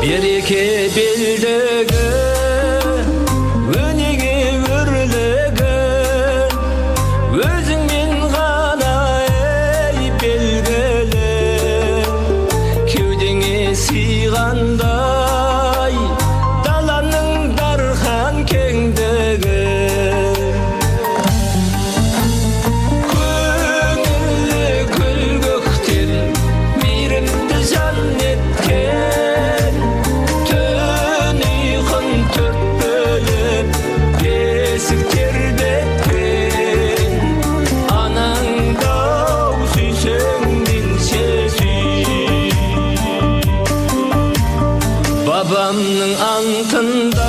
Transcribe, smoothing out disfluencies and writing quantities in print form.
Береке белдігі, өнеге өрлігі, өзіңмен ғана ей белгілі. Кеудеңе сыйғандай даланың дархан кеңдігі. Көңілі гүл көктен мейірімді жан еткен, түн ұйқын төрт бөліп бесік тербеткен. Анаңдау сүйсең менше сүй, бабамның антында